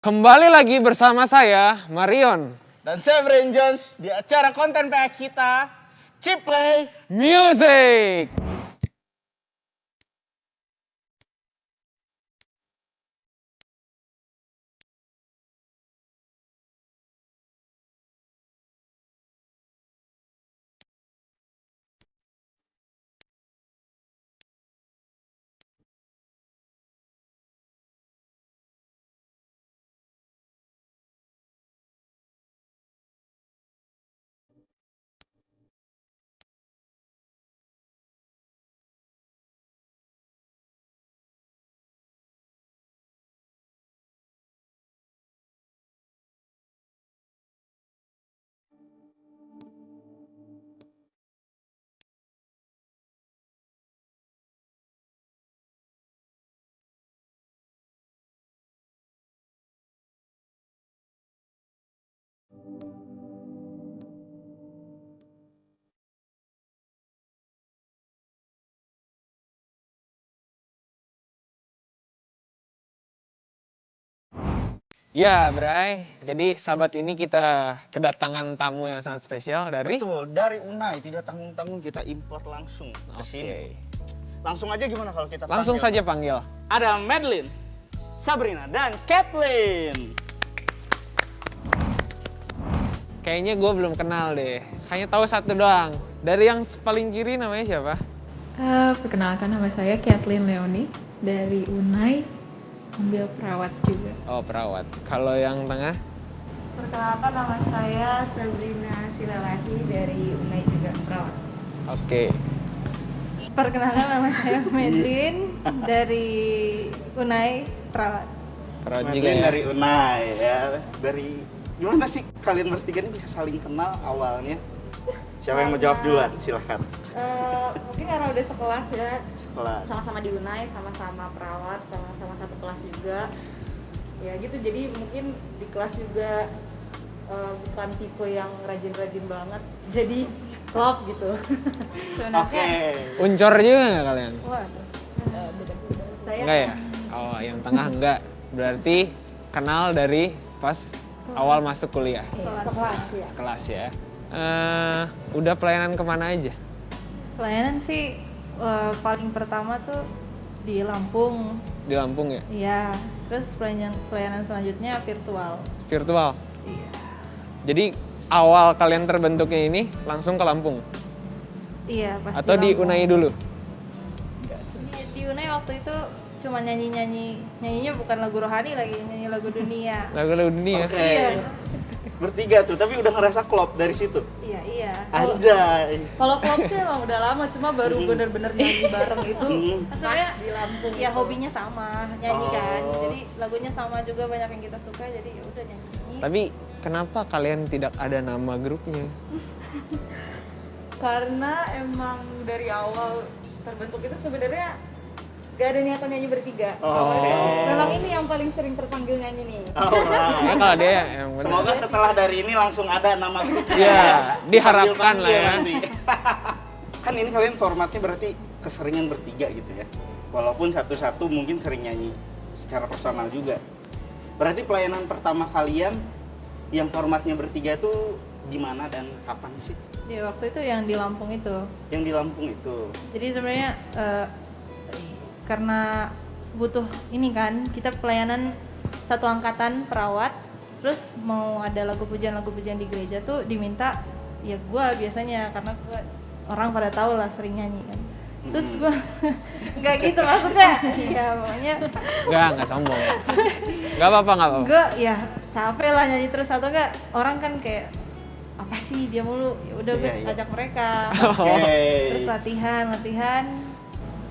Kembali lagi bersama saya, Marion. Dan saya Brian Jones di acara konten PA kita, Ciplay Music! Ya, Bray. Jadi sahabat ini kita kedatangan tamu yang sangat spesial dari... Betul, dari Unai, tidak tanggung-tanggung kita import langsung ke sini. Langsung aja gimana kalau kita Langsung panggil? saja panggil. Ada Madeline, Sabrina, dan Kathleen. Kayaknya gue belum kenal deh. Hanya tahu satu doang. Dari yang paling kiri namanya siapa? Perkenalkan, nama saya Kathleen Leoni dari Unai, ambil perawat juga. Oh, perawat. Kalau yang tengah? Perkenalkan, nama saya Sabrina Silalahi dari Unai juga perawat. Oke. Perkenalkan, nama saya Madeline dari Unai perawat. Perawat juga Madeline ya? dari Unai ya. Gimana sih kalian bertiga ini bisa saling kenal awalnya? Siapa yang mau jawab duluan? Silahkan. Mungkin karena udah sekelas ya, Sekelas. sama-sama di Unai, sama-sama perawat, sama-sama satu kelas juga. Ya gitu, jadi mungkin di kelas juga bukan tipe yang rajin-rajin banget, jadi klop gitu. Oke. Uncor juga nggak kalian? Waduh, beda-beda. Saya Enggak ya? Oh, yang tengah enggak. Berarti kenal dari pas awal masuk kuliah. sekelas ya. Sekelas ya. Udah pelayanan kemana aja? Pelayanan sih paling pertama tuh di Lampung. Di Lampung ya? Iya. Terus pelayanan selanjutnya virtual. Virtual? Iya. Jadi awal kalian terbentuknya ini langsung ke Lampung? Iya, pas Atau di Lampung. Unai dulu? Di Unai waktu itu cuma nyanyinya bukan lagu rohani lagi, nyanyi lagu dunia. Lagu-lagu dunia? Oke. Iya. Bertiga tuh, tapi udah ngerasa klop dari situ. Iya. Anjay. Kalau klub sih emang udah lama, cuma baru bener-bener nyanyi bareng itu Hmm. pas di Lampung. Ya hobinya sama, nyanyi kan. Oh. Jadi lagunya sama juga, banyak yang kita suka, jadi ya udah nyanyi. Tapi kenapa kalian tidak ada nama grupnya? Karena emang dari awal terbentuk itu sebenarnya gak ada niatan nyanyi bertiga. Oh. Memang ini yang paling sering terpanggil nyanyi nih. Ya Alright. kalau dia yang benar. Semoga setelah dari ini langsung ada nama grupnya. Ya, diharapkan lah Panggil-panggil ya. nanti. Kan ini kalian formatnya berarti keseringan bertiga gitu ya. Walaupun satu-satu mungkin sering nyanyi secara personal juga. Berarti pelayanan pertama kalian yang formatnya bertiga tuh di mana dan kapan sih? Ya waktu itu yang di Lampung itu. Yang di Lampung itu. Jadi sebenarnya karena butuh ini kan, kita pelayanan satu angkatan perawat, terus mau ada lagu pujian di gereja tuh diminta ya gua biasanya, karena gua orang pada tahu lah sering nyanyi kan. Terus gua nggak gitu maksudnya. Ya pokoknya Enggak sombong. Enggak apa-apa. gua ya capek lah nyanyi terus, atau enggak orang kan kayak apa sih dia mulu, ya udah gue Iya. ajak mereka. Oke. Terus latihan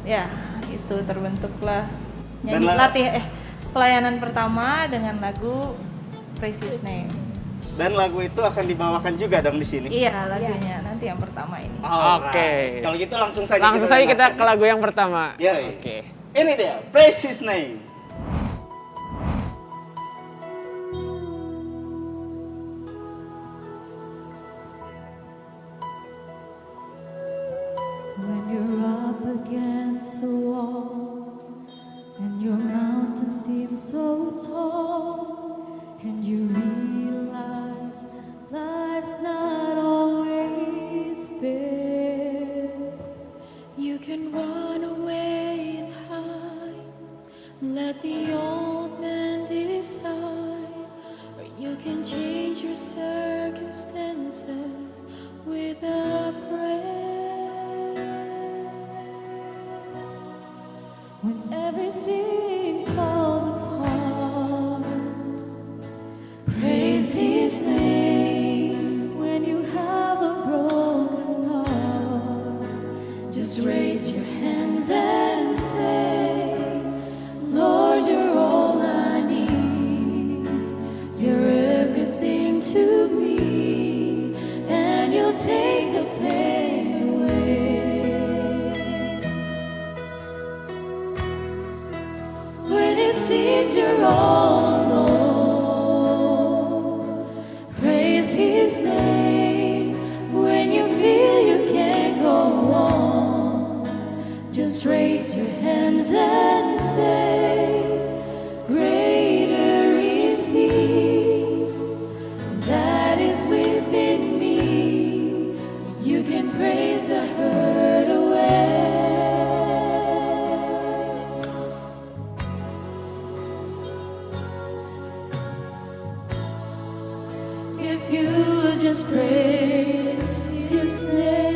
ya itu terbentuklah Dan pelayanan pertama dengan lagu Praise His Name. Dan lagu itu akan dibawakan juga dong di sini. Iya, lagunya nanti yang pertama ini. Alright. Oke. Kalau gitu langsung saja Langsung saja kita dengarkan ke lagu yang pertama. Ya. Oke. Ini dia, Praise His Name. When you're up against a wall and your mountain seems so tall, can change your circumstances with a prayer. When everything falls apart, praise His name. When you have a broken heart, just raise your hands and say, Lord, you're all I need. You're everything to me, and you'll take the pain away. When it seems you're all alone, praise His name. When you feel you can't go on, just raise your hands and say, greater is He that is within me. You can praise the hurt away. If you just praise His name.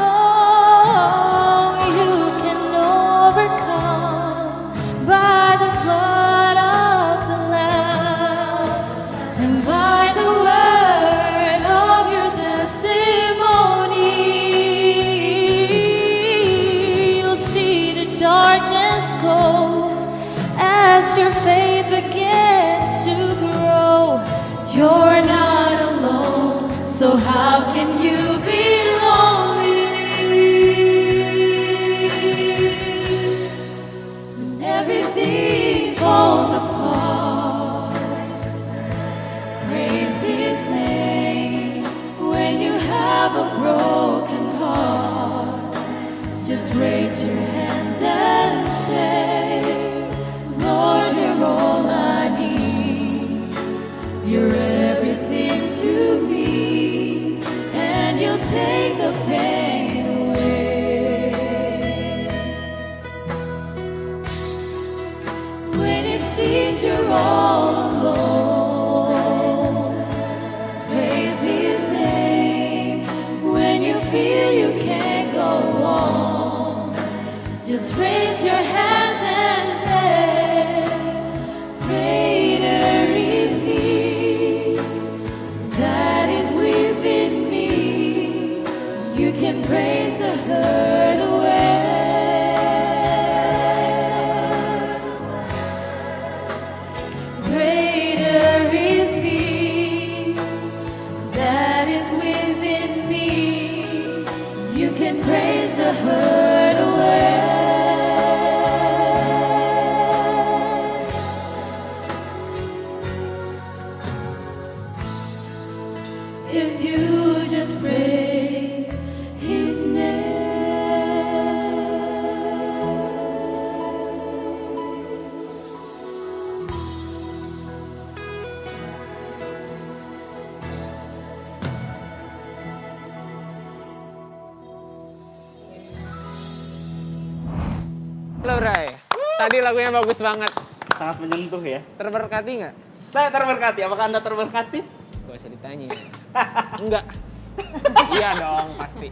Oh, you can overcome by the blood of the Lamb and by the word of your testimony. You'll see the darkness go as your faith begins to grow. You're not alone, so how can you be lonely? When everything falls apart, praise His name. When you have a broken heart, just raise your hands and say, Lord, you're all I need. You're everything to me, and you'll take the pain away. When it seems you're all alone, praise His name. When you feel you can't go on, just raise your hands and say, greater is He that is within me. You can praise the hurt away. Greater is He that is within me. You can praise the hurt away. If you just praise His name. Halo Bray, tadi lagunya bagus banget. Sangat menyentuh ya. Terberkati nggak? Saya terberkati. Apakah Anda terberkati? Gak usah ditanya. Enggak. Iya dong, pasti.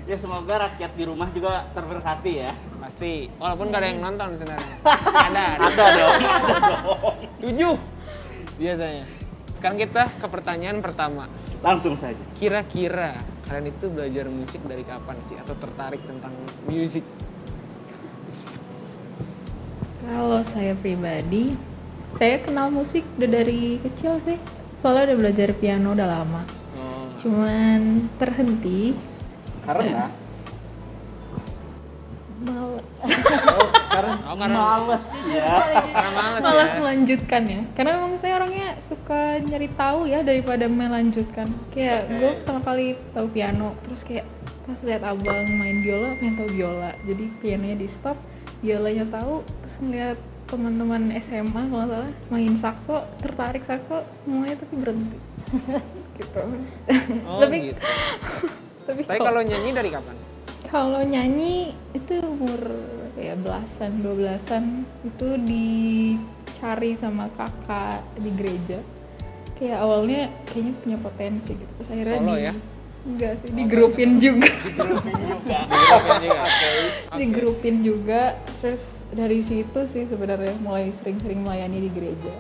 Ya semoga rakyat di rumah juga terberkati ya. Pasti. Walaupun gak ada yang nonton sebenarnya. Ada. Ada dong. Ada dong. 7 biasanya. Sekarang kita ke pertanyaan pertama. Langsung saja. Kira-kira kalian itu belajar musik dari kapan sih? Atau tertarik tentang musik? Kalau saya pribadi, saya kenal musik udah dari kecil sih. Soalnya udah belajar piano udah lama. Oh. Cuman terhenti Karena males. karena males ya. Karena males Males ya. melanjutkan ya. Karena memang saya orangnya suka nyari tahu ya daripada melanjutkan. Kayak gue pertama kali tahu piano, terus kayak pas lihat abang main biola, pengen tahu biola. Jadi pianonya di stop, biolanya tahu, terus ngeliat teman-teman SMA kalau nggak salah main sakso, tertarik sakso, semuanya tapi berhenti. gitu. Oh Tapi- gitu. Tapi Tapi kalau nyanyi dari kapan? kalau nyanyi itu umur ya belasan, 12-an itu dicari sama kakak di gereja. Kayak awalnya kayaknya punya potensi gitu. Terus akhirnya Solo ya? Enggak sih, digrupin juga. Digerupin juga. Digrupin juga. Terus dari situ sih sebenarnya mulai sering-sering melayani di gereja.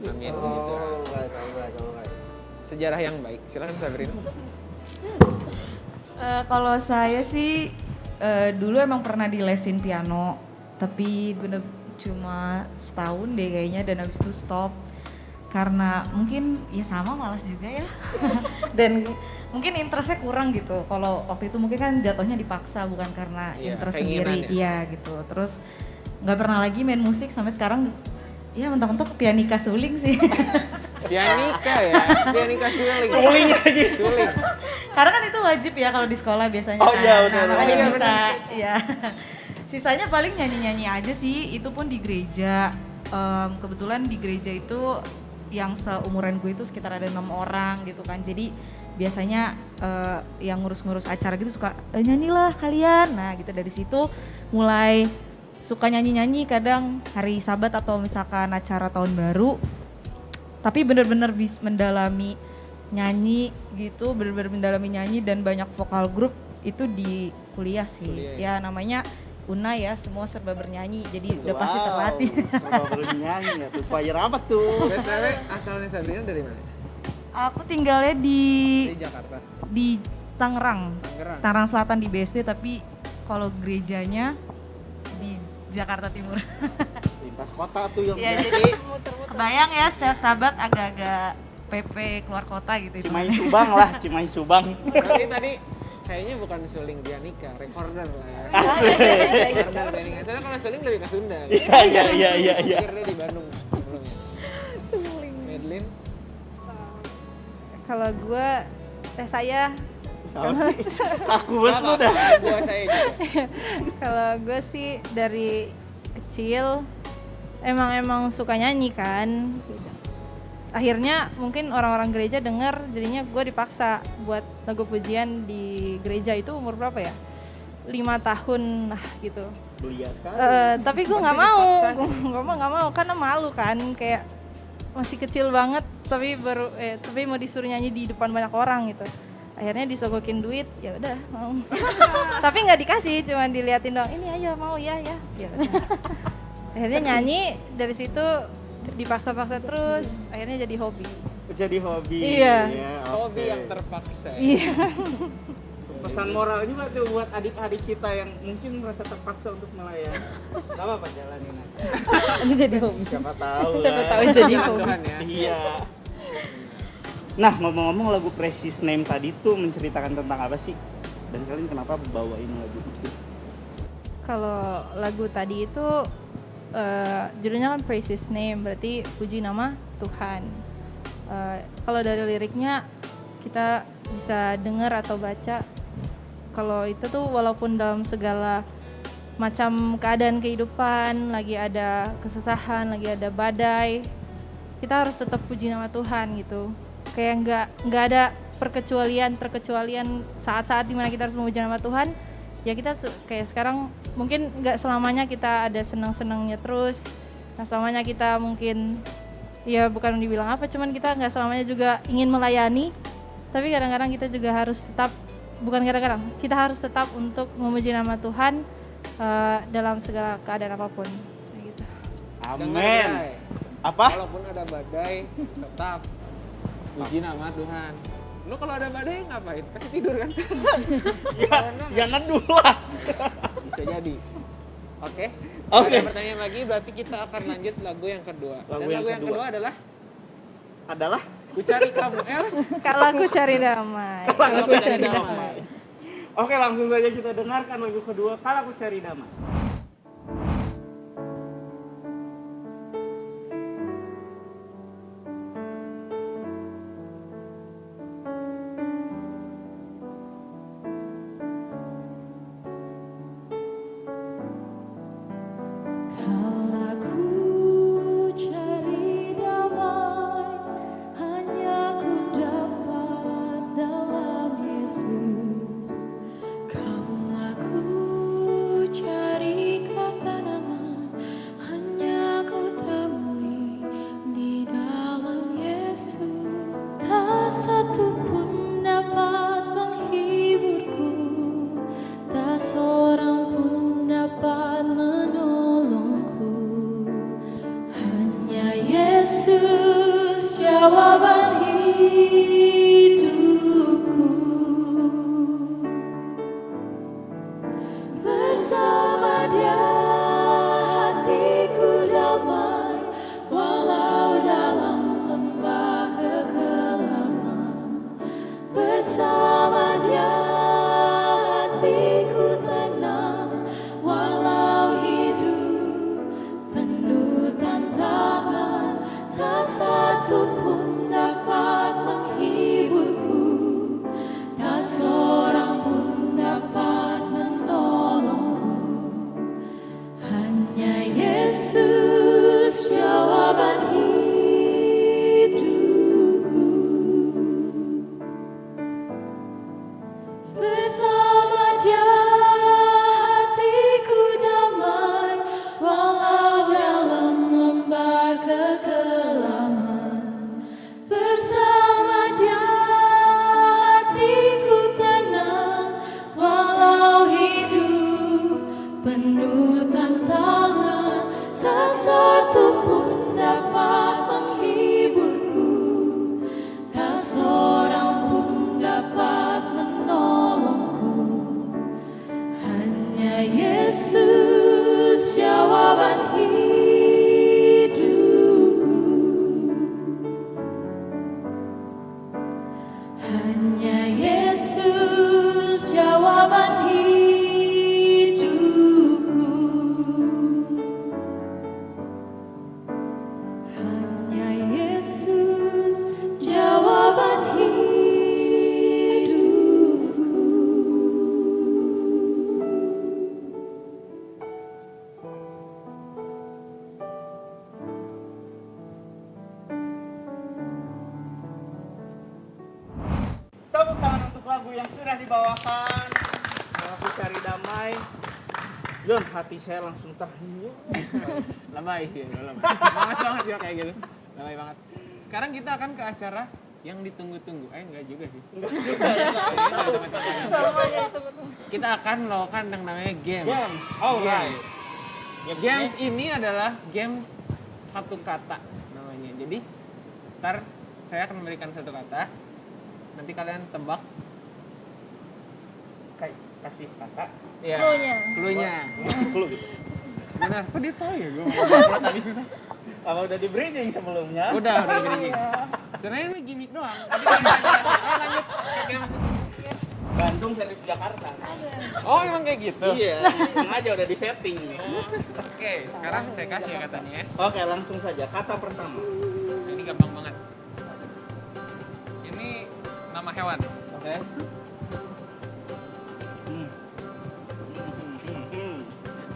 Amin gitu. Alright. Sejarah yang baik. Silakan Sabrina. Kalau saya sih dulu emang pernah dilesin piano, tapi bener cuma setahun deh kayaknya dan habis itu stop karena mungkin ya sama malas juga ya dan mungkin interestnya kurang gitu. Kalau waktu itu mungkin kan jatuhnya dipaksa bukan karena Iya, interest keinginan sendiri, ya. iya gitu. Terus nggak pernah lagi main musik sampai sekarang. Ya mentok-mentok ke pianika suling sih. Pianika ya, pianika suling. Suling lagi. Suling. Karena kan itu wajib ya kalau di sekolah biasanya Oh kan. iya, benar, Nah, makanya benar. bisa ya. Sisanya paling nyanyi-nyanyi aja sih, itu pun di gereja. Kebetulan di gereja itu yang seumuran gue itu sekitar ada 6 orang gitu kan. Jadi biasanya yang ngurus-ngurus acara gitu suka nyanyilah kalian. Nah, gitu dari situ mulai suka nyanyi-nyanyi kadang hari Sabat atau misalkan acara tahun baru. Tapi bener-bener mendalami nyanyi gitu, bener-bener mendalami nyanyi dan banyak vokal grup itu di kuliah sih. Kuliah, Ya namanya UNA ya, semua serba bernyanyi. Jadi udah pasti terlatih. Wow, bernyanyi ya tuh. Choir apa tuh? BTW asalnya Sabrina dari mana? Aku tinggalnya di Jakarta. Tangerang. Tangerang. Tangerang Selatan di BSD, tapi kalau gerejanya di Jakarta Timur. Lintas kota tuh yang Ya jadi kebayang ya setiap Sabat agak-agak PP keluar kota gitu. Cimahi Subang lah, Cimahi Subang. Tapi tadi kayaknya bukan suling pianika, recorder lah ya. Asik. Recorder pianika. Soalnya kalau suling lebih ke Sunda. Iya. Pikirnya di Bandung sebelumnya. Suling. Medlin. Kalau gue saya Tahu sih. Aku banget lu dah. Gua saya juga. kalau gue sih dari kecil emang suka nyanyi kan. Akhirnya mungkin orang-orang gereja denger, jadinya gue dipaksa buat lagu pujian di gereja. Itu umur berapa ya? 5 tahun lah gitu. Belia sekali. Tapi gue nggak mau, gue nggak mau karena malu kan, kayak masih kecil banget tapi tapi mau disuruh nyanyi di depan banyak orang gitu. Akhirnya disogokin duit, ya udah mau. Tapi nggak dikasih, cuma diliatin doang. Ini ayo mau ya. Ya udah. Akhirnya nyanyi, dari situ dipaksa-paksa terus, akhirnya jadi hobi. Jadi hobi. Iya. Ya, Hobi oke. yang terpaksa. Iya. Pesan moral juga tuh buat adik-adik kita yang mungkin merasa terpaksa untuk melayani. Gak apa-apa jalanin aja. Ini jadi hobi. Siapa tahu. Siapa kan? tahu jadi Tuhan, hobi. Tuhan ya. Iya. Nah, ngomong-ngomong lagu Precious Name tadi tuh menceritakan tentang apa sih? Dan kalian kenapa bawain lagu itu? Kalau lagu tadi itu judulnya kan Praise His Name, berarti puji nama Tuhan. Kalau dari liriknya kita bisa dengar atau baca, kalau itu tuh walaupun dalam segala macam keadaan kehidupan, lagi ada kesusahan, lagi ada badai, kita harus tetap puji nama Tuhan gitu. Kayak nggak ada terkecualian saat-saat dimana kita harus memuji nama Tuhan. Ya kita kayak sekarang mungkin nggak selamanya kita ada senang-senangnya terus, nggak selamanya kita mungkin ya bukan dibilang apa, cuman kita nggak selamanya juga ingin melayani, tapi kadang-kadang kita juga harus tetap, bukan kadang-kadang, kita harus tetap untuk memuji nama Tuhan dalam segala keadaan apapun. Kayak gitu. Amin. Dengar, Apa? Walaupun ada badai, tetap puji nama Tuhan. Lu kalau ada badai ngapain? Pasti tidur kan? Ya neduh lah. Bisa jadi. Oke. Oke. Ada pertanyaan lagi, berarti kita akan lanjut lagu yang kedua. Lagu Dan yang lagu yang kedua. kedua Adalah Ku Cari Kamu. Kalau aku cari damai. Kalau Aku Cari Damai. Oke, langsung saja kita dengarkan lagu kedua, Kalau Aku Cari Damai. Kalau ku cari damai, hanya ku dapat Bersama Dia hatiku tenang, walau hidup penuh tantangan, tak satu pun dapat menghiburku, tak seorang pun dapat menolongku. Hanya Yesus jawaban hidupku. Bersama Dia hatiku damai, walau dalam lembah kekelaman. Bersama Dia hatiku tenang, walau hidup penuh tantangan, tak satu pun dapat menghiburku, tak seorang pun dapat menolongku. Hanya Yesus jawaban hidupku. Hanya Yesus jawaban hidupku. Hanya Yesus jawaban hidupku. Tepuk tangan untuk lagu yang sudah dibawakan. Aku cari damai. Yun, hati saya langsung terhuyung. Lebay sih, lebay. Malas banget ya kayak gitu. Lebay banget. Sekarang kita akan ke acara yang ditunggu-tunggu. Enggak juga sih. Kita akan melakukan yang namanya games. Games. Alright. Games ini adalah games satu kata namanya. Jadi, ntar saya akan memberikan satu kata. Nanti kalian tebak. Kayak kasih kata. Ya, cluenya. Clue gitu. Benar, kok dia tahu ya gue mau tadi susah. Apa udah di bridging sebelumnya? Udah gini. Sebenarnya ini gimmick doang. Tapi kan lanjut. Bandung versus Jakarta. Oh, emang kayak gitu? Iya, sengaja udah di setting. Oke, sekarang saya kasih ya katanya ya. Oke, langsung saja. Kata pertama. Ini gampang banget. Ini nama hewan. Oke.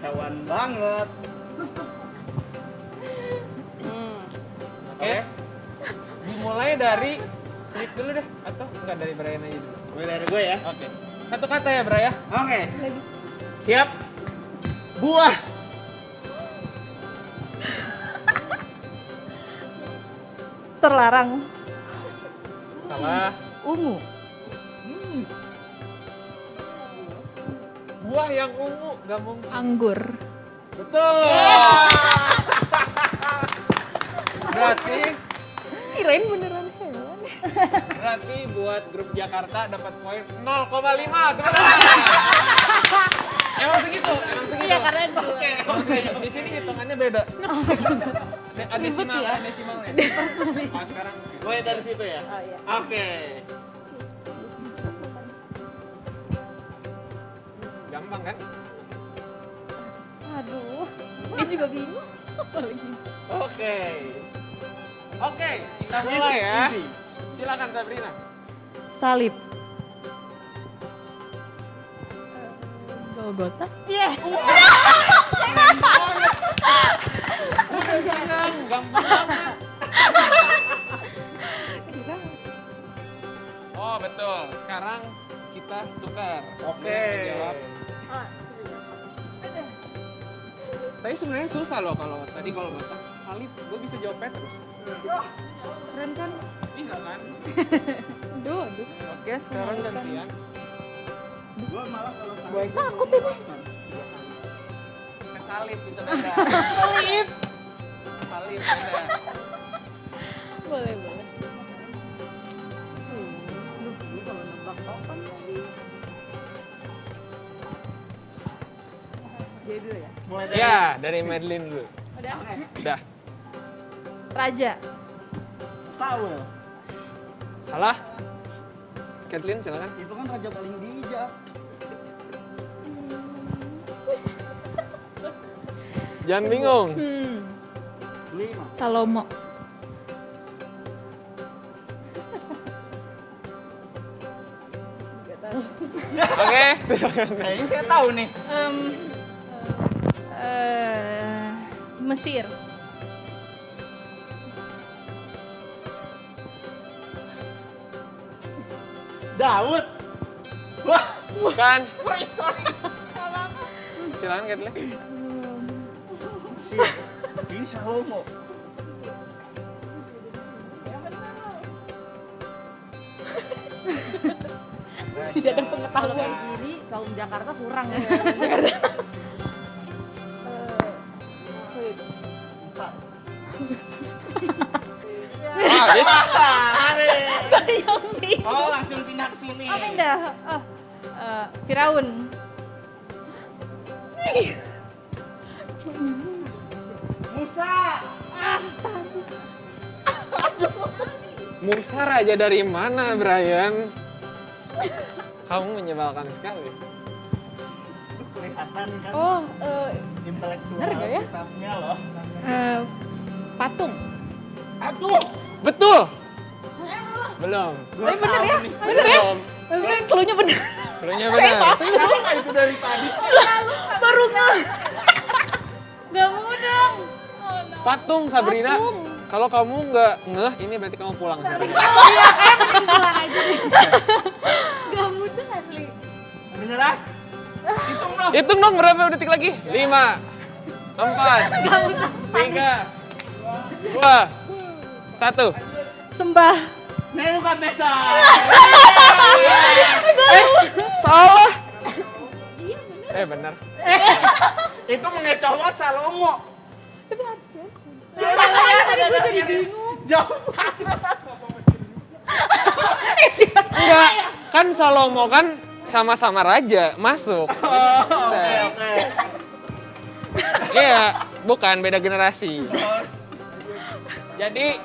Hewan banget. Oke. Dimulai dari Slip dulu deh, atau enggak dari Brian aja dulu? Mulai dari gue ya. Oke. Satu kata ya, Bray ya? Oke. Siap. Buah. Terlarang. Salah. Ungu. Buah yang ungu, gak mungkin. Anggur. Betul. Berarti Kirain beneran hewan. berarti buat grup Jakarta dapat poin 0,5. Teman-teman. Emang segitu. Iya, karena dua. Emang segitu. Di sini hitungannya beda. Ada desimalnya. Oh, sekarang Mulai dari situ ya. Oh iya. Oke. gampang kan? Aduh, dia juga bingung. Oke, Kita mulai ya. Easy. Silakan Sabrina. Salib. Golgota. Iya. Gampang banget. Oh betul. Sekarang kita tukar. Oke. Dia yang jawab. Tapi sebenarnya susah loh kalau tadi kalau Golgota salib, gue bisa jawab Petrus. Keren kan? Bisa kan? Aduh. Oke, sekarang gantian. Gua malah kalau Gue takut ini. Ke salib itu beda. Salib. Salib beda. Boleh. Jadi dulu ya. mulai dari Ya, dari Madeline dulu. Udah. Raja. Saul. Salah? Kathleen silakan. Itu kan raja paling bijak. Jangan bingung. 5. Salomo. Oke, silakan. Kayaknya saya tahu nih. Mesir. Daud. Wah, Bukan. Silakan Kathleen. sih. Ini Salomo. Tidak ada pengetahuan. Ini kaum Jakarta kurang ya. Wah, bisa. Oh, langsung pindah ke sini. Oh pindah. Oh, Firaun. Musa. Musa raja dari mana, Brian? Kamu menyebalkan sekali. Kelihatan kan Oh, intelektual bener nggak ya? kitabnya loh. patung. Aduh. Betul. Belum. Tapi bener ya? Bener ya? Belum. Maksudnya clue-nya bener. Cluenya benar. Kenapa itu dari tadi? Baru nggak. Gak mau dong. Patung, Sabrina. Kalau kamu nggak ngeh, ini berarti kamu pulang sekarang. Gak mudah asli. Beneran? Hitung dong. Hitung dong berapa detik lagi? 5, 4, 3, 2, 1. Sembah. Nebukadnezar. Salah. Benar. Itu mengecoh banget Salomo. Tadi gue jadi bingung. Jauh. Enggak, kan Salomo kan sama-sama raja, masuk. Oke. Iya, bukan beda generasi. Jadi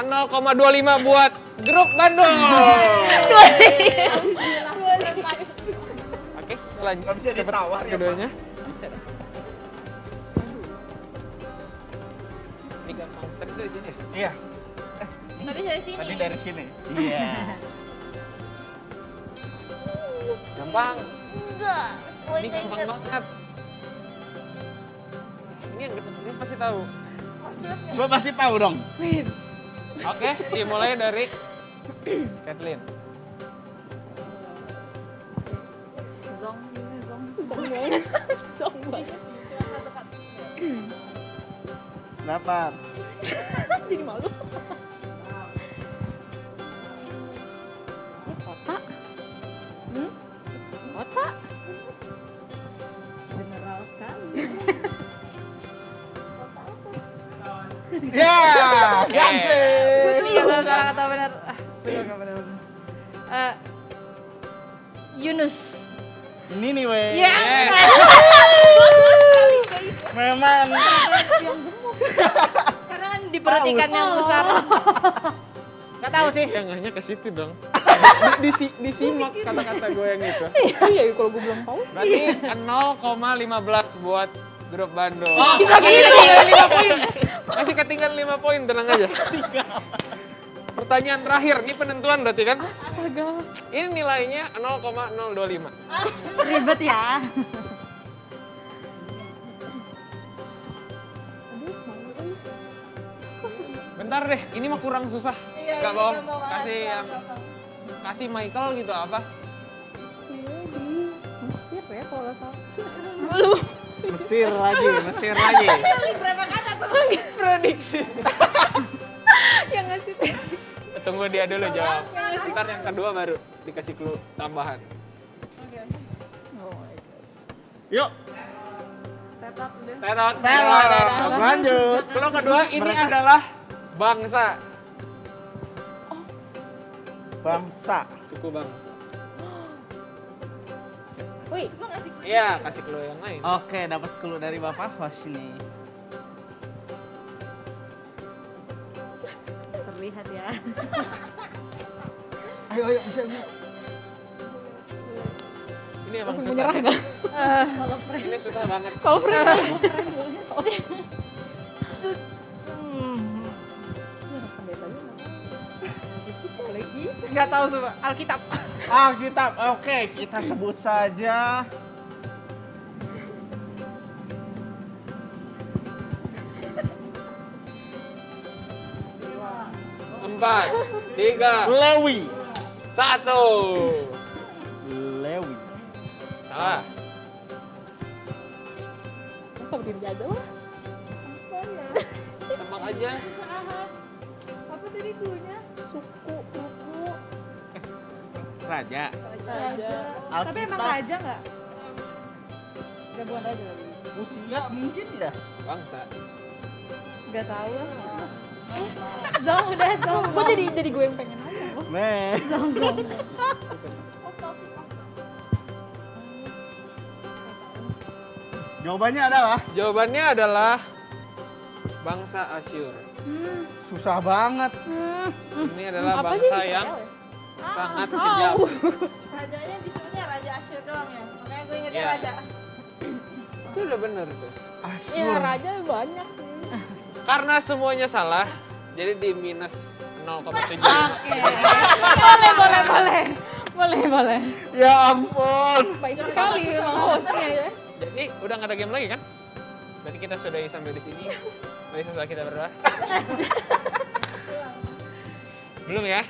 0,25 buat grup Bandung. Oke, lanjut. Nggak bisa ditawar ya, keduanya. Bisa dong. Ini gampang. Tadi dari sini ya? Iya. Tadi dari sini. Tadi dari sini. Iya. Gampang. Ini gampang banget. Ini yang ini pasti tahu. Gua pasti tahu dong. Oke, dimulai dari Kathleen. Song banget. Dapat. Jadi malu. Ini kota. Kota. General sekali. Ya, ganteng. Iya, salah kata benar. Benar. Yunus. Ini nih, weh. Yes. Memang. Karena kan di perut ikan yang besar. Gak tahu sih. Yang hanya ke situ dong. Disimak kata-kata gue yang itu. Iya, kalau gue belum tahu. Berarti 0,15 buat grup Bandung. Bisa gitu. 5 poin. Masih ketinggalan 5 poin, tenang aja. Pertanyaan terakhir, ini penentuan berarti kan? Astaga. Ini nilainya 0,025. Ribet ya. Bentar deh, ini mah kurang susah. Gak bohong. Kasih Michael gitu apa? Iya di Mesir ya kalau nggak salah. Mesir lagi. Prediksi. Yang ngasih Tunggu dia dulu jawab. Ntar yang kedua baru dikasih clue tambahan. Yuk. Terot. Lanjut. Clue kedua ini adalah bangsa. Bangsa. Suku bangsa. Wih, Iya, kasih clue yang lain. Oke, dapat clue dari Bapak host ini. Terlihat ya. Ayo Ayo bisa. Ini emang Langsung susah. menyerah kan? Ini susah banget. Kalau friend Nggak tahu coba Alkitab. Alkitab. Oke, kita sebut saja. Empat, tiga, Lewi. satu. Lewi. Salah. Apa berdiri aja lah. Tebak aja. Apa tadi cluenya? Suku. Raja. Raja. Tapi emang raja nggak? Gabungan raja lagi. Usia mungkin ya. Bangsa. Nggak tahu lah. Zong udah Zong. Gue jadi gue yang pengen aja loh. Nih. Jawabannya adalah Jawabannya adalah bangsa Asyur. susah banget. Ini adalah Apa bangsa sih? yang sangat kejam. Rajanya disuruhnya Raja Asyur doang ya. Makanya gue ingetnya Iya. raja. Itu udah bener tuh. Asyur. Ya raja banyak sih. Karena semuanya salah, jadi di minus 0,75. Boleh. Ya ampun. Baik sekali memang hostnya ya. Jadi udah nggak ada game lagi kan? Berarti kita sudahi sampai di sini. Mari sesuai kita berdoa. Belum ya?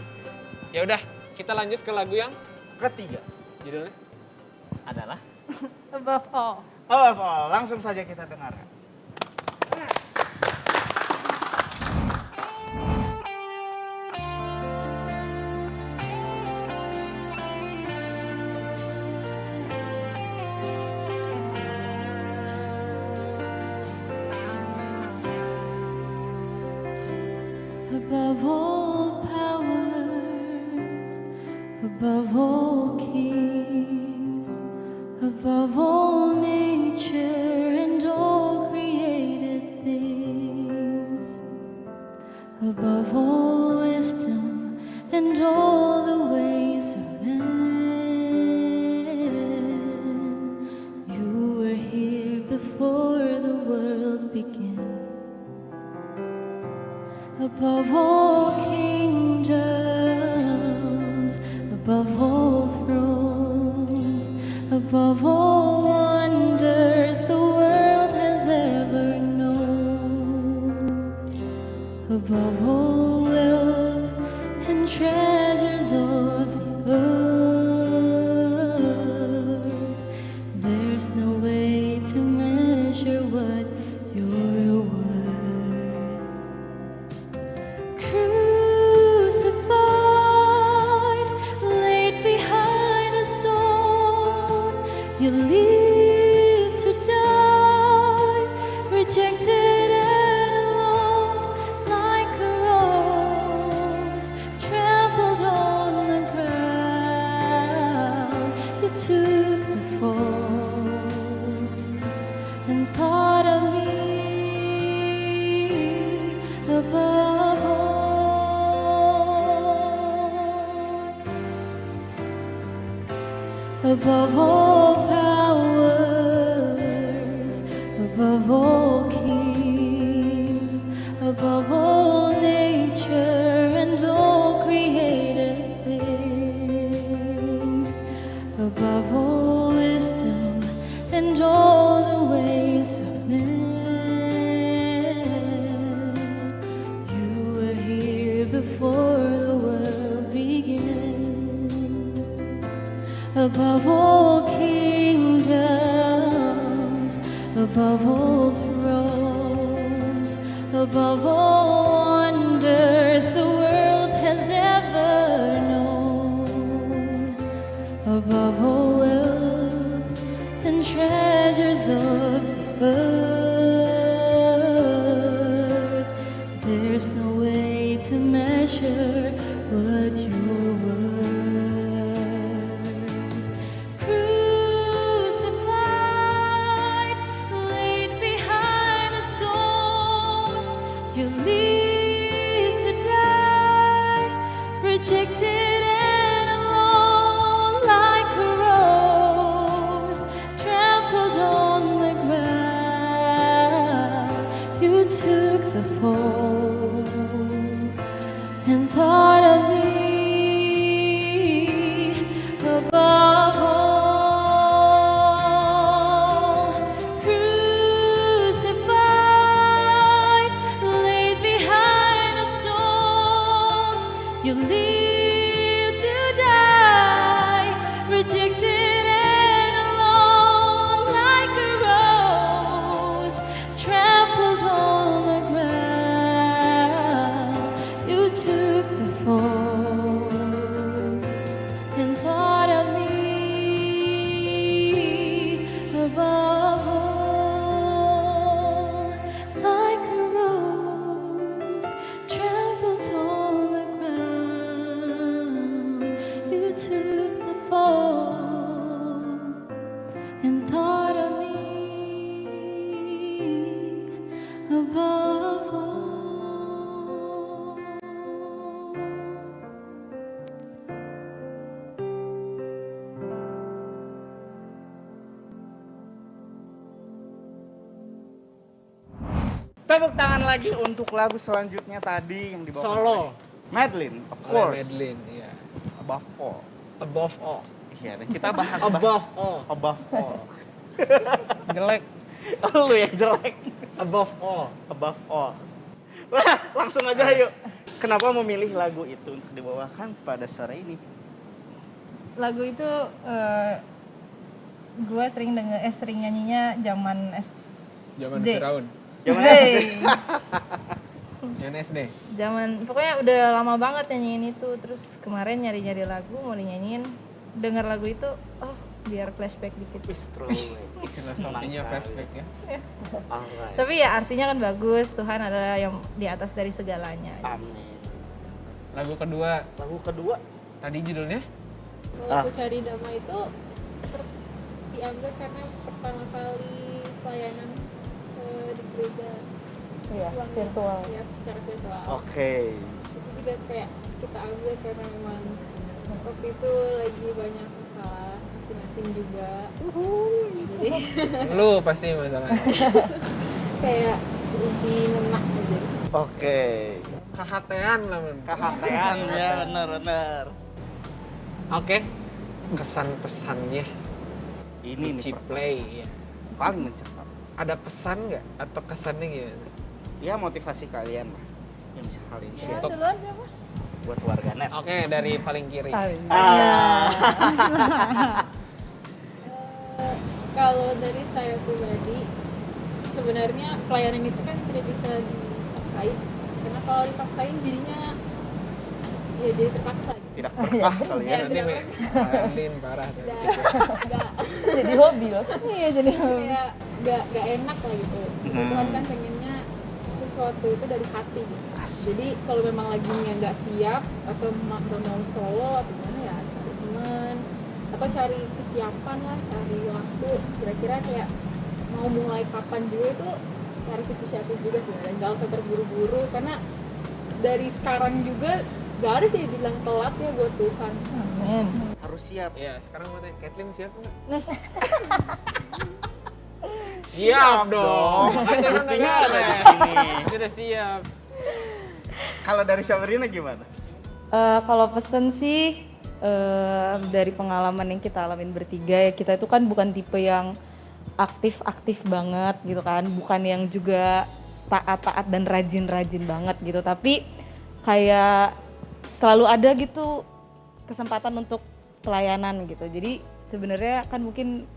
Ya udah, kita lanjut ke lagu yang Ketiga judulnya adalah Above all. Above All. Langsung saja kita dengarkan. Above all powers, above all kings, above all nature and all created things, above all wisdom and all the ways of man, you were here before the world began. Above all kingdoms, above all thrones, above all wonders the world has ever known, above all wealth and treasures of the earth, there's no way to measure what you're worth. Crucified, laid behind a stone, you live to die, rejected and alone, like a rose trampled on the ground. You took the fall and thought of me above all. Above all powers, above all kings, above all nature and all created things, above all wisdom and all the ways of man, you were here before the world began. Above all kingdoms, above all thrones, above all wonders the world has ever known, above all wealth and treasures of the earth, there's no way to measure what you're worth. Crucified, laid behind a stone, you live to die, took the fall and thought of me above all. Tepuk tangan lagi untuk lagu selanjutnya tadi yang dibawa Solo. Madeline, of Oleh course. Madeline, iya. Above all. Above all. Iya, dan kita bahas Above all. above all. Jelek. Lu yang jelek. Above all. Above all. Wah, langsung aja yuk. Kenapa memilih lagu itu untuk dibawakan pada sore ini? Lagu itu gue sering sering nyanyinya zaman Zaman SD. Firaun. Zaman Hey. Zaman SD. Zaman pokoknya udah lama banget nyanyiin itu. Terus kemarin nyari-nyari lagu mau dinyanyiin, denger lagu itu, oh biar flashback dikit. Filosofinya flashback ya. Alright. Tapi ya artinya kan bagus, Tuhan adalah yang di atas dari segalanya. Amin. Lagu kedua Lagu kedua tadi judulnya Kalau aku cari damai itu diambil karena pertama kali pelayanan di gereja. Iya, Uangnya, virtual. ya secara virtual. Oke. Itu juga kayak kita ambil karena memang waktu itu lagi banyak masalah masing-masing juga. Jadi lu pasti masalahnya. kayak lebih ngenak aja. Oke. Kehatean lah men. Kehatean ya, bener-bener. Oke. Kesan pesannya Ini nih Ciplay ya. paling mencekam. Ada pesan nggak atau kesannya gimana? Ya motivasi kalian lah yang bisa kalian Ya, share duluan siapa? buat warganet. Oke, dari paling kiri. Kalau dari saya pribadi, sebenarnya pelayanan itu kan tidak bisa dipaksain, karena kalau dipaksain jadinya ya jadi terpaksa gitu. Tidak berkah kali ya. Nanti Madeline parah tuh. Nggak Jadi hobi loh. Iya, jadi hobi. kayak nggak enak lah gitu. Tuhan kan pengennya sesuatu itu dari hati gitu. Jadi kalau memang lagi nggak siap atau nggak mau solo atau gimana ya cari teman atau cari kesiapan lah, cari waktu. Kira-kira kayak mau mulai kapan juga itu harus inisiatif juga sebenarnya. Nggak usah terburu-buru karena dari sekarang juga nggak ada sih bilang telat ya buat Tuhan. Amin. Harus siap. Ya, sekarang mau tanya, Kathleen siap nggak? Nah, Siap dong. Buktinya ada di sini. Sudah siap. Kalau dari Sabrina gimana? Kalau pesen sih dari pengalaman yang kita alamin bertiga ya, kita itu kan bukan tipe yang aktif-aktif banget gitu kan, bukan yang juga taat-taat dan rajin-rajin banget gitu, tapi kayak selalu ada gitu kesempatan untuk pelayanan gitu. Jadi sebenarnya kan mungkin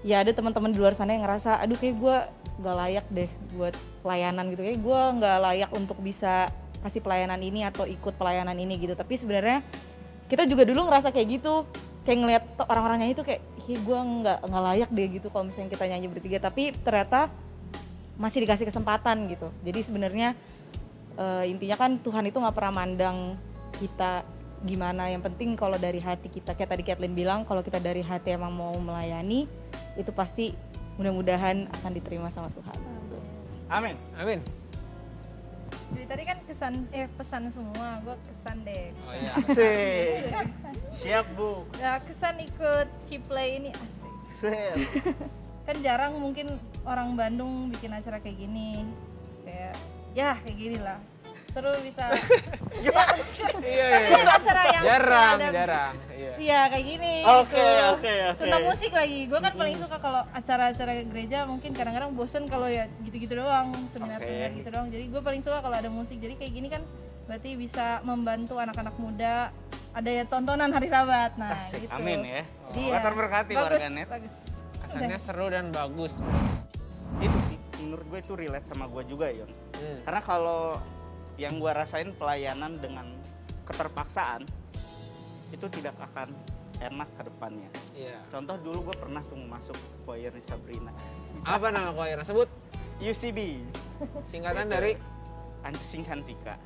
ya ada teman-teman di luar sana yang ngerasa aduh kayak gue gak layak deh buat pelayanan gitu, kayak gue gak layak untuk bisa kasih pelayanan ini atau ikut pelayanan ini gitu. Tapi sebenarnya kita juga dulu ngerasa kayak gitu, kayak ngeliat orang-orang nyanyi tuh kayak gue nggak layak deh gitu kalau misalnya kita nyanyi bertiga, tapi ternyata masih dikasih kesempatan gitu. Jadi sebenarnya intinya kan Tuhan itu nggak pernah mandang kita gimana, yang penting kalau dari hati kita, kayak tadi Kathleen bilang, kalau kita dari hati emang mau melayani itu pasti mudah-mudahan akan diterima sama Tuhan. Amin. Amin. dari tadi kan pesan semua, gue kesan deh. Oh iya. Asik. Siap, Bu. Ya kesan ikut Ciplay ini asik. Set. Kan jarang mungkin orang Bandung bikin acara kayak gini, kayak ya kayak gini lah, seru bisa. Iya. Acara yang Jarang. Iya. iya kayak gini. Oke. Tentang musik lagi, gue kan paling suka kalau acara-acara gereja mungkin kadang-kadang bosen kalau ya gitu-gitu doang, seminar gitu doang. Jadi gue paling suka kalau ada musik. Jadi kayak gini kan berarti bisa membantu anak-anak muda, ada ya tontonan hari Sabat. Nah, Asik. gitu. Amin ya. Iya. Terberkati Bagus, warganet. bagus. Kesannya seru dan bagus. Itu sih menurut gue itu relate sama gue juga, Yon. Karena kalau yang gue rasain pelayanan dengan keterpaksaan itu tidak akan enak ke depannya. Iya. Contoh dulu gue pernah tuh masuk choir Sabrina. Apa nama choir? Sebut UCB, singkatan dari Ansing Hantika.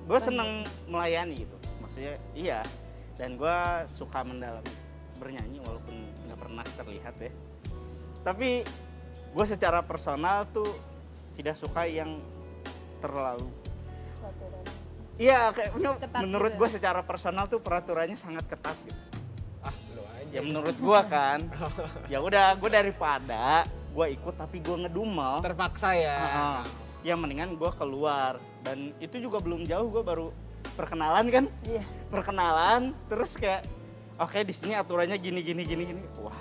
Gue seneng melayani gitu, maksudnya iya. Dan gue suka mendalami bernyanyi walaupun nggak pernah terlihat ya. Tapi gue secara personal tuh tidak suka yang terlalu. Iya, kayaknya Ketat menurut gitu gue secara personal tuh peraturannya sangat ketat gitu. Ah, lu aja. Ya menurut gue kan. Ya udah, gue daripada gue ikut tapi gue ngedumel. Terpaksa ya. Ya mendingan gue keluar. Dan itu juga belum jauh, gue baru perkenalan kan. Iya. Perkenalan, terus kayak oke di sini aturannya gini. Wah,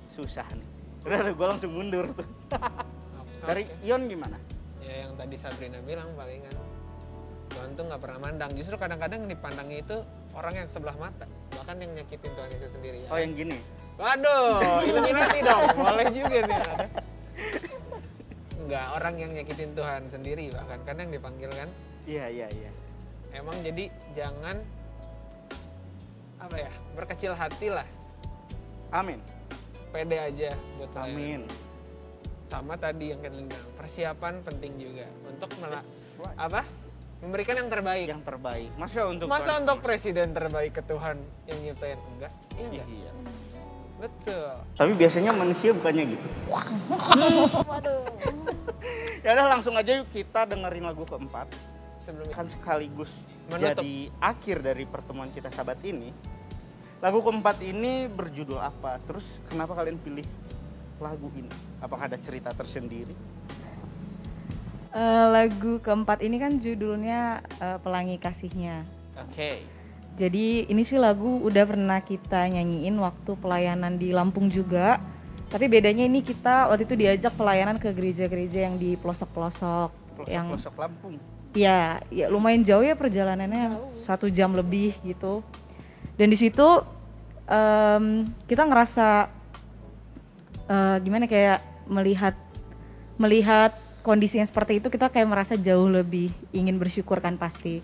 susah nih. Udah gue langsung mundur tuh. Dari Ion gimana? Ya yang tadi Sabrina bilang palingan Tuhan tuh nggak pernah mandang. Justru kadang-kadang yang dipandangnya itu orang yang sebelah mata, bahkan yang nyakitin Tuhan Yesus sendiri. Ya. Oh yang gini? Waduh, Illuminati dong, boleh juga nih. Enggak, orang yang nyakitin Tuhan sendiri bahkan kan yang dipanggil kan. Iya. Emang jadi jangan berkecil hati lah, Amin. pede aja buat Amin. pelayanan. Sama tadi yang kita bilang, persiapan penting juga untuk memberikan yang terbaik. Yang terbaik. Masa untuk presiden terbaik ke Tuhan yang nyiptain enggak? Iya enggak? Iya. Betul. Tapi biasanya manusia bukannya gitu. Ya udah langsung aja yuk kita dengerin lagu keempat. Sebelum Kan sekaligus Menutup. jadi akhir dari pertemuan kita sahabat ini. Lagu keempat ini berjudul apa? Terus kenapa kalian pilih lagu ini? Apakah ada cerita tersendiri? Lagu keempat ini kan judulnya Pelangi Kasihnya. Oke. Jadi ini sih lagu udah pernah kita nyanyiin waktu pelayanan di Lampung juga. Tapi bedanya ini kita waktu itu diajak pelayanan ke gereja-gereja yang di pelosok-pelosok. Yang Pelosok Lampung. ya lumayan jauh ya perjalanannya 1 jam lebih gitu. Dan di situ kita ngerasa gimana kayak melihat kondisi yang seperti itu kita kayak merasa jauh lebih ingin bersyukur kan pasti.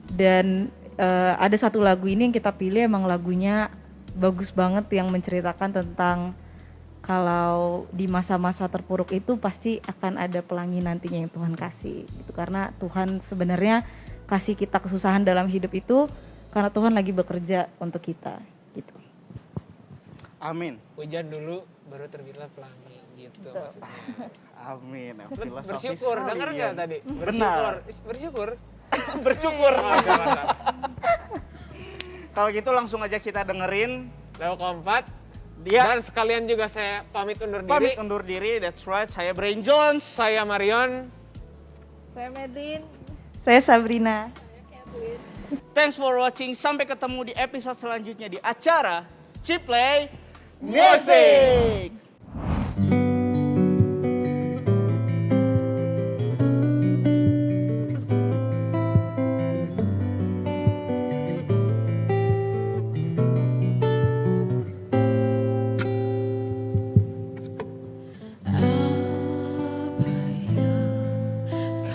Dan ada satu lagu ini yang kita pilih emang lagunya bagus banget yang menceritakan tentang kalau di masa-masa terpuruk itu pasti akan ada pelangi nantinya yang Tuhan kasih gitu. Karena Tuhan sebenarnya kasih kita kesusahan dalam hidup itu karena Tuhan lagi bekerja untuk kita gitu. Amin. hujan dulu baru terbitlah pelangi gitu maksudnya. Amin. Lu bersyukur, denger nggak tadi? Benar. Bersyukur. Bersyukur. Oh, jangan. Kalau gitu langsung aja kita dengerin. Lalu keempat, Dia dan sekalian juga saya pamit undur diri. pamit undur diri. That's right. Saya Brain Jones. Saya Marion. Saya Medlin. Saya Sabrina. Thanks for watching. Sampai ketemu di episode selanjutnya di acara Ciplay Music. Apa yang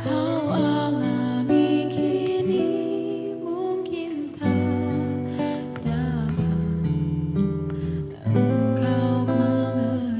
kau alami kini mungkin tak dapat engkau mengerti.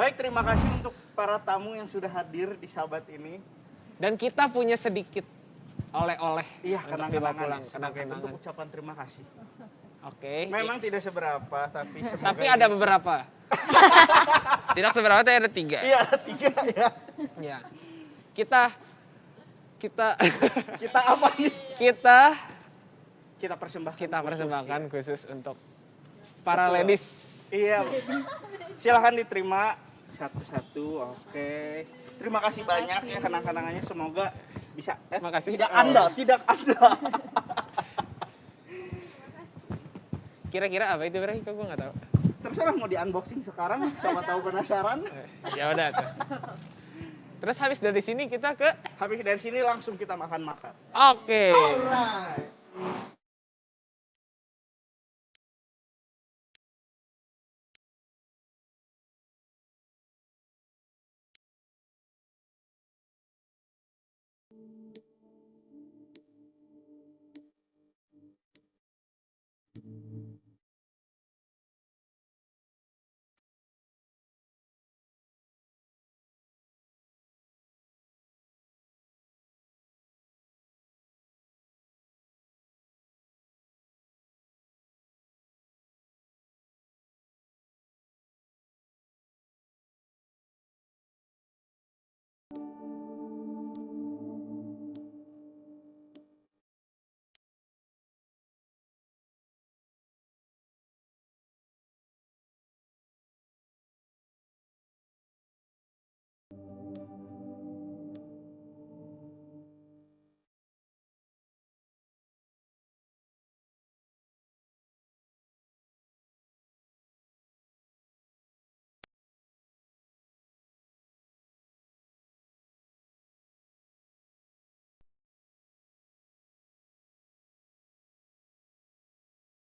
Baik, terima kasih untuk para tamu yang sudah hadir di Sahabat ini. Dan kita punya sedikit oleh-oleh Iya, untuk dibawa kenang-kenangan. pulang. Sebagai Kenang-kenangan. bentuk ucapan terima kasih. Oke. Memang tidak seberapa, tapi semoga Tapi ada beberapa. Tidak seberapa, tapi ada 3. Iya, ada 3 ya. Ya. Kita Kita apa nih? kita Kita persembahkan. persembahkan khusus, khusus untuk para Betul. ladies. ya. Iya. Silahkan diterima satu-satu. Oke. Terima kasih banyak ya kenang-kenangannya, semoga bisa. Terima kasih. Tidak Oh. Anda, tidak Anda. Kira-kira apa itu Bray? Kok gue nggak tahu. Terserah mau di unboxing sekarang, siapa tahu penasaran. Ya udah tuh. Terus habis dari sini kita ke Habis dari sini langsung kita makan-makan. Oke. Alright.